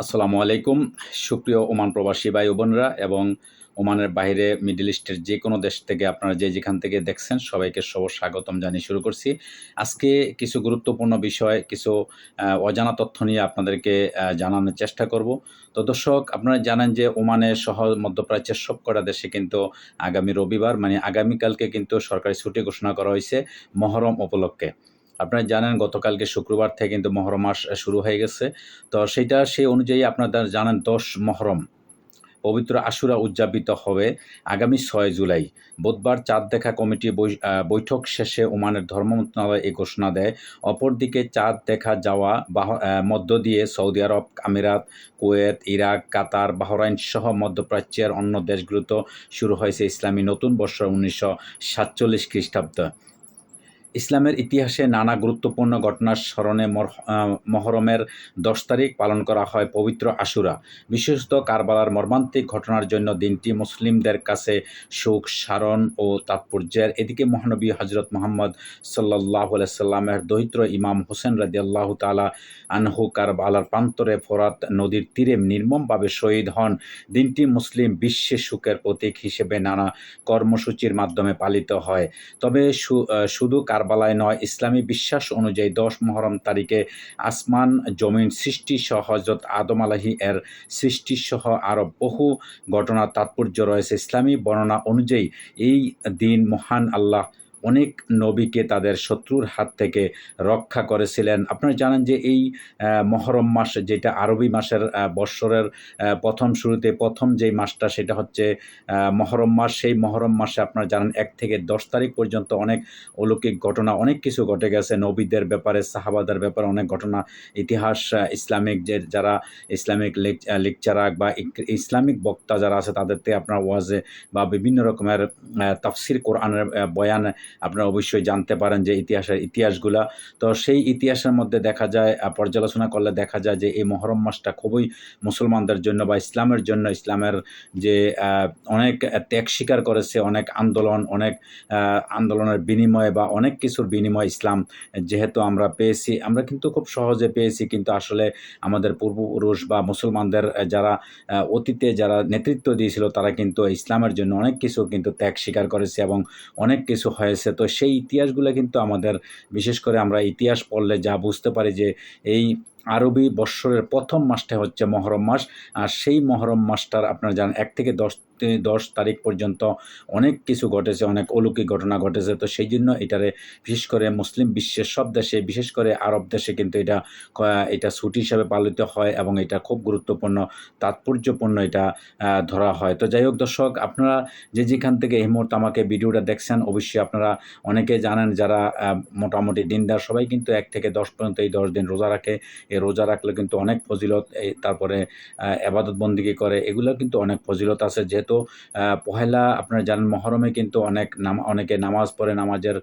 আসসালামু আলাইকুম। সুপ্রিয় ওমান প্রবাসী ভাই ও বোনেরা এবং ওমানের বাইরে মিডল ইস্টের যে কোনো দেশ থেকে আপনারা যে যেখান থেকে দেখছেন সবাইকে স্বাগতম জানিয়ে শুরু করছি। আজকে কিছু গুরুত্বপূর্ণ বিষয়, কিছু অজানা তথ্য নিয়ে আপনাদেরকে জানানোর চেষ্টা করব। তো দর্শক, আপনারা জানেন যে ওমানের সহ মধ্যপ্রাচ্যের সবকটা দেশে কিন্তু আগামী রবিবার মানে আগামীকালকে কিন্তু সরকারি ছুটি ঘোষণা করা হয়েছে মহরম উপলক্ষে। আপনারা জানেন গতকালকে শুক্রবার থেকে কিন্তু মহরম মাস শুরু হয়ে গেছে। তো সেই অনুযায়ী আপনারা জানেন ১০ মহরম পবিত্র আশুরা উদযাপিত হবে আগামী ৬ জুলাই। বুধবার চাঁদ দেখা কমিটি বৈঠক শেষে ওমানের ধর্ম মন্ত্রণালয় এই ঘোষণা দেয়। অপরদিকে চাঁদ দেখা যাওয়া মধ্য দিয়ে সৌদি আরব, আমিরাত, কুয়েত, ইরাক, কাতার, বাহরাইন সহ মধ্যপ্রাচ্যের অন্য দেশগুলোতেও শুরু হয়েছে ইসলামী নতুন বর্ষ ১৯৪৭ খ্রিস্টাব্দ। ইসলামের ইতিহাসে নানা গুরুত্বপূর্ণ ঘটনার স্মরণে মহরমের ১০ তারিখ পালন করা হয় পবিত্র আশুরা। বিশেষত কারবালার মর্মান্তিক ঘটনার জন্য দিনটি মুসলিমদের কাছে সুখ, সারণ ও তাৎপর্যের। এদিকে মহানবী হজরত মুহাম্মদ সাল্লাল্লাহু আলাইহি সাল্লামের দৌহিত্র ইমাম হোসেন রাদিয়াল্লাহু তাআলা আনহু কারবালার প্রান্তরে ফোরাত নদীর তীরে নির্মমভাবে শহীদ হন। দিনটি মুসলিম বিশ্বে সুখের প্রতীক হিসেবে নানা কর্মসূচির মাধ্যমে পালিত হয়। তবে শুধু কারবালায় নয়, ইসলামী বিশ্বাস অনুযায়ী ১০ মুহররম তারিখে আসমান জমিন সৃষ্টিসহ হযরত আদম এর সৃষ্টিসহ আরও বহু ঘটনার তাৎপর্য রয়েছে। ইসলামী বর্ণনা অনুযায়ী এই দিন মহান আল্লাহ অনেক নবীকে তাদের শত্রুর হাত থেকে রক্ষা করেছিলেন। আপনারা জানেন যে এই মহরম মাস, যেটা আরবি মাসের বৎসরের প্রথম শুরুতে প্রথম যেই মাসটা সেটা হচ্ছে মহরম মাস। সেই মহরম মাসে আপনারা জানেন ১ থেকে ১০ তারিখ পর্যন্ত অনেক অলৌকিক ঘটনা, অনেক কিছু ঘটে গেছে। নবীদের ব্যাপারে, সাহাবাদের ব্যাপারে অনেক ঘটনা, ইতিহাস, ইসলামিক যারা ইসলামিক লেকচারার বা ইসলামিক বক্তা যারা আছে তাদের থেকে আপনার ওয়াজে বা বিভিন্ন রকমের তাফসির কোরআনের বয়ান আপনারা অবশ্যই জানতে পারেন যে ইতিহাসগুলা। তো সেই ইতিহাসের মধ্যে দেখা যায়, পর্যালোচনা করলে দেখা যায় যে এই মহরম মাসটা খুবই মুসলমানদের জন্য বা ইসলামের জন্য, ইসলামের যে অনেক ত্যাগ স্বীকার করেছে, অনেক আন্দোলনের বিনিময়ে বা অনেক কিছুর বিনিময়ে ইসলাম যেহেতু আমরা পেয়েছি, আমরা কিন্তু খুব সহজে পেয়েছি, কিন্তু আসলে আমাদের পূর্বপুরুষ বা মুসলমানদের যারা অতীতে যারা নেতৃত্ব দিয়েছিল তারা কিন্তু ইসলামের জন্য অনেক কিছু কিন্তু ত্যাগ স্বীকার করেছে এবং অনেক কিছু হয়েছে। তো সেই ইতিহাসগুলো কিন্তু আমাদের, বিশেষ করে আমরা ইতিহাস পড়লে যা বুঝতে পারি যে এই আরবি বৎসরের প্রথম মাসটা হচ্ছে মহরম মাস। আর সেই মহরম মাসটার আপনারা জানেন ১ থেকে ১০ তারিখ পর্যন্ত অনেক কিছু ঘটেছে, অনেক অলৌকিক ঘটনা ঘটেছে। তো সেই জন্য এটারে বিশেষ করে মুসলিম বিশ্বের সব দেশে, বিশেষ করে আরব দেশে কিন্তু এটা ছুটি হিসাবে পালিত হয় এবং এটা খুব গুরুত্বপূর্ণ, তাৎপর্যপূর্ণ এটা ধরা হয়। তো যাই হোক দর্শক, আপনারা যে যেখান থেকে এই মুহূর্তে আমাকে ভিডিওটা দেখছেন, অবশ্যই আপনারা অনেকে জানেন যারা মোটামুটি দিনদার সবাই কিন্তু ১ থেকে ১০ পর্যন্ত এই ১০ দিন রোজা রাখে। এই রোজা রাখলে কিন্তু অনেক ফজিলত, তারপরে এবাদত বন্দেগী করে, এগুলোর কিন্তু অনেক ফজিলত আছে। যেহেতু পহেলা আপনারা জানেন মহরমে কিন্তু অনেকে নামাজ পড়ে, নামাজের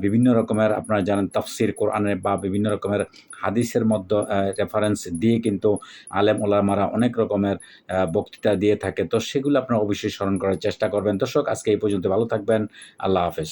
বিভিন্ন রকমের আপনারা জানেন তাফসির কোরআনের বা বিভিন্ন রকমের হাদিসের মধ্যে রেফারেন্স দিয়ে কিন্তু আলেম ওলামারা অনেক রকমের বক্তৃতা দিয়ে থাকে। তো সেগুলো আপনারা অবশ্যই স্মরণ করার চেষ্টা করবেন। দর্শক, আজকে এই পর্যন্ত, ভালো থাকবেন। আল্লাহ হাফেজ।